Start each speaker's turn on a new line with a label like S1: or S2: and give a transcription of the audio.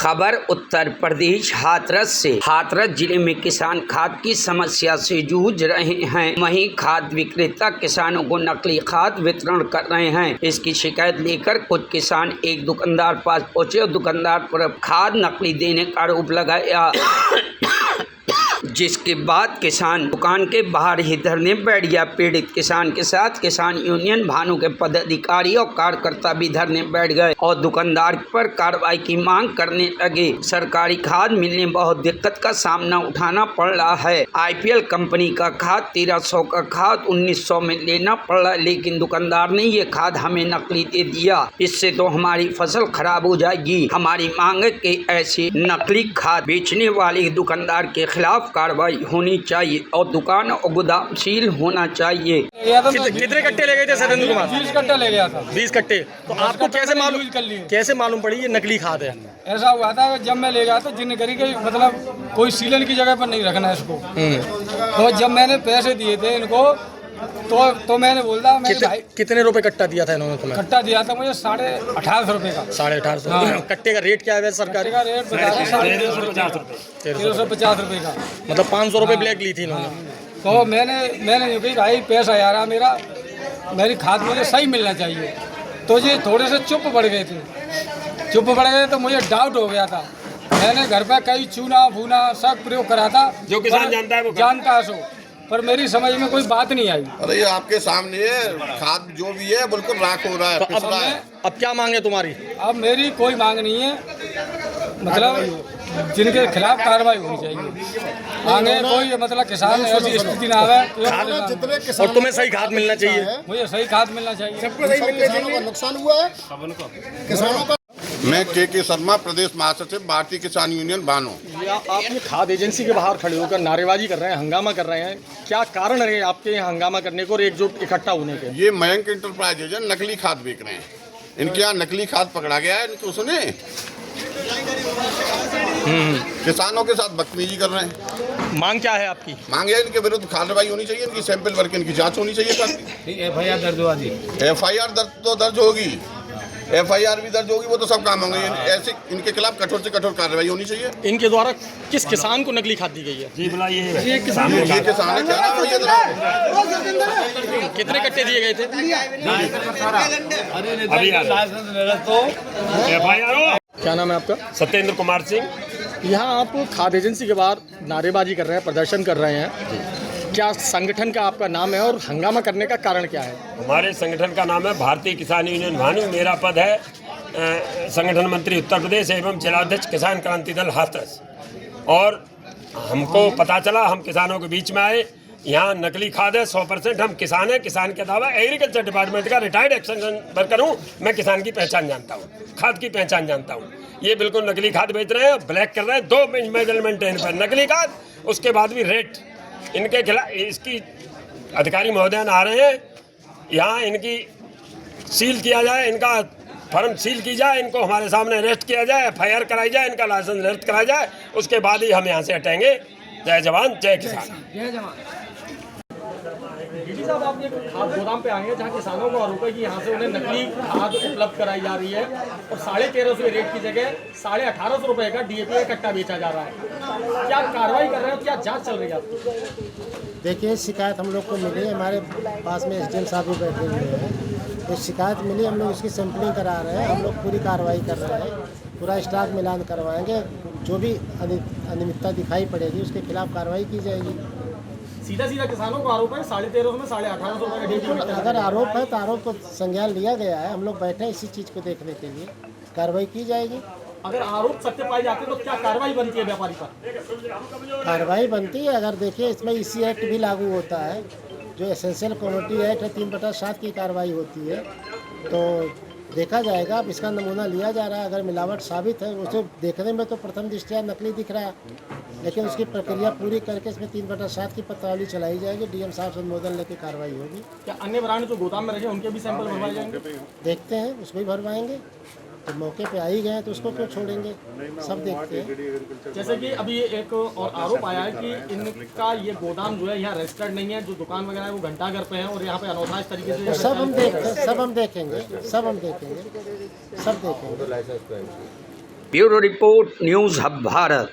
S1: खबर उत्तर प्रदेश हाथरस से। हाथरस जिले में किसान खाद की समस्या से जूझ रहे हैं। वहीं खाद विक्रेता किसानों को नकली खाद वितरण कर रहे हैं। इसकी शिकायत लेकर कुछ किसान एक दुकानदार पास पहुंचे और दुकानदार पर खाद नकली देने का आरोप लगाया, जिसके बाद किसान दुकान के बाहर ही धरने बैठ गया। पीड़ित किसान के साथ किसान यूनियन भानु के पदाधिकारी और कार्यकर्ता भी धरने बैठ गए और दुकानदार पर कार्रवाई की मांग करने लगे। सरकारी खाद मिलने बहुत दिक्कत का सामना उठाना पड़ रहा है। IPL कंपनी का खाद 1300 का खाद 1900 में लेना पड़ रहा है, लेकिन दुकानदार ने ये खाद हमें नकली दे दिया। इससे तो हमारी फसल खराब हो जाएगी। हमारी मांग है कि ऐसे नकली खाद बेचने वाले दुकानदार के खिलाफ कार्रवाई होनी चाहिए और दुकान और गोदाम सील होना चाहिए।
S2: कितने कट्टे ले गए थे सतेंद्र कुमार?
S3: 20 कट्टे ले गया था।
S2: 20 कट्टे। तो आपको कैसे मालूम पड़ी ये नकली खाद है?
S3: ऐसा हुआ था जब मैं ले गया तो जिनकरी के मतलब कोई सीलन की जगह पर नहीं रखना इसको। तो जब मैंने पैसे दिए थे इनको तो मैंने बोला
S2: कितने रुपए कट्टा दिया था इन्होंने तुम्हें?
S3: कट्टा दिया था मुझे 1850 रुपए का।
S2: 1850 कट्टे का रेट क्या है सरकारी
S3: का रेट? 1350 रुपए का,
S2: मतलब 500 रुपए ब्लैक ली थी इन्होंने।
S3: तो मैंने कही भाई पैसा यार मेरा, मेरी खाद मुझे सही मिलना चाहिए। तो ये थोड़े से चुप पड़ गए तो मुझे डाउट हो गया था। मैंने घर पर कई चूना फूना सब प्रयोग करा था,
S2: जो किसान जानता है वो
S3: जानता है सो, पर मेरी समझ में कोई बात नहीं आई।
S4: अरे ये आपके सामने है, खाद जो भी है बिल्कुल राख हो रहा है,
S2: तो अब क्या मांग है तुम्हारी?
S3: अब मेरी कोई मांग नहीं है, मतलब जिनके खिलाफ कार्रवाई होनी चाहिए। आगे कोई मतलब किसान ऐसी स्थिति ना आवे।
S2: और तुम्हें सही खाद मिलना चाहिए।
S3: मुझे सही खाद मिलना चाहिए।
S4: सबको सही मिलना चाहिए। नुकसान हुआ है किसानों का। मैं के शर्मा, प्रदेश महासचिव, भारतीय किसान यूनियन भानु।
S2: आप ये खाद एजेंसी के बाहर खड़े होकर नारेबाजी कर रहे हैं, हंगामा कर रहे हैं, क्या कारण रहे आपके यहाँ हंगामा करने को और एकजुट इकट्ठा होने के?
S4: ये मयंक इंटरप्राइजेज है, नकली खाद बेच रहे हैं। इनके यहाँ नकली खाद पकड़ा गया है, इनको सुने किसानों के साथ बदतमीजी कर रहे हैं।
S2: मांग क्या है आपकी?
S4: मांग है इनके विरुद्ध कार्रवाई होनी चाहिए, इनकी सैंपल वर्क इनकी जांच होनी चाहिए।
S3: FIR दर्ज हुआ जी।
S4: FIR दर्ज होगी, FIR भी दर्ज होगी, वो तो सब काम होंगे। ऐसे इनके खिलाफ कठोर से कठोर कार्रवाई होनी चाहिए।
S2: इनके द्वारा किस किसान को नकली खाद दी गई है?
S3: जी बुलाइए।
S4: ये किसान है, क्या नाम है?
S2: कितने कट्टे दिए गए थे? क्या नाम है आपका?
S5: सत्येंद्र कुमार सिंह।
S2: यहाँ आप खाद एजेंसी के बाहर नारेबाजी कर रहे हैं, प्रदर्शन कर रहे हैं, क्या संगठन का आपका नाम है और हंगामा करने का कारण क्या है?
S5: हमारे संगठन का नाम है भारतीय किसान यूनियन भानु। मेरा पद है संगठन मंत्री उत्तर प्रदेश एवं जिलाध्यक्ष किसान क्रांति दल हाथरस। और हमको पता चला, हम किसानों के बीच में आए, यहाँ नकली खाद है 100%। हम किसान हैं, किसान के अलावा एग्रीकल्चर डिपार्टमेंट का रिटायर्ड एक्सटेंशन वर्कर हूँ। मैं किसान की पहचान जानता हूँ, खाद की पहचान जानता हूँ। ये बिल्कुल नकली खाद बेच रहे हैं, ब्लैक कर रहे हैं। 2 मेजरमेंट है इन पर, नकली खाद, उसके बाद भी रेट। इनके खिलाफ इसकी अधिकारी महोदय आ रहे हैं, यहाँ इनकी सील किया जाए, इनका फर्म सील की जाए, इनको हमारे सामने अरेस्ट किया जाए, FIR कराई जाए, इनका लाइसेंस रद्द कराया जाए, उसके बाद ही हम यहाँ से हटेंगे। जय जवान जय किसान।
S3: जय जवान।
S2: डीडी साहब, आप ये खाद गोदाम पे आए हैं जहाँ किसानों को आरोप है कि यहाँ से उन्हें नकली खाद उपलब्ध कराई जा रही है और 1350 रेट की जगह 1850 रुपए का DAP का कट्टा बेचा जा रहा है। क्या कार्रवाई कर रहे हो, क्या जांच चल रही है आपकी?
S6: देखिए, शिकायत हम लोग को मिली, हमारे पास में SDM साहब भी बैठे हुए हैं। तो शिकायत मिली, हम लोग इसकी सैंपलिंग करा रहे हैं, हम लोग पूरी कार्रवाई कर रहे हैं, पूरा स्टॉक मिलान करवाएंगे। जो भी अनियमितता दिखाई पड़ेगी उसके खिलाफ कार्रवाई की जाएगी।
S2: सीधा किसानों को आरोप है 1350 में 1850 रुपए का DAP।
S6: अगर आरोप है तो आरोप को संज्ञान लिया गया है, हम लोग बैठे हैं इसी चीज़ को देखने के लिए, कार्रवाई की जाएगी।
S2: अगर आरोप सत्य पाए जाते हैं तो क्या कार्रवाई बनती है व्यापारी पर?
S6: कार्रवाई बनती है, अगर देखिए इसमें EC एक्ट भी लागू होता है, जो एसेंशियल कमोडिटी एक्ट है 3/7 की कार्रवाई होती है। तो देखा जाएगा, अब इसका नमूना लिया जा रहा है। अगर मिलावट साबित है, उसे देखने में तो प्रथम दृष्टया नकली दिख रहा है, लेकिन उसकी प्रक्रिया पूरी करके इसमें 3/7 की पत्रावली चलाई जाएगी। DM साहब से अनुमोदन लेकर कार्रवाई होगी।
S2: क्या अन्य ब्रांड जो गोदाम में रखे उनके भी सैंपल भरवाए जाएंगे?
S6: देखते हैं, उसको भी भरवाएंगे। तो मौके पे आ ही गए तो उसको क्यों छोड़ेंगे, सब देखते हैं।
S2: जैसे कि अभी एक और आरोप आया है कि इनका ये गोदाम जो है यहाँ रजिस्टर्ड नहीं है, जो दुकान वगैरह है वो घंटाघर पे है और यहाँ पे अनॉथराइज तरीके से
S6: तो सब हम देखेंगे।
S1: Bureau report, news hub Bharat.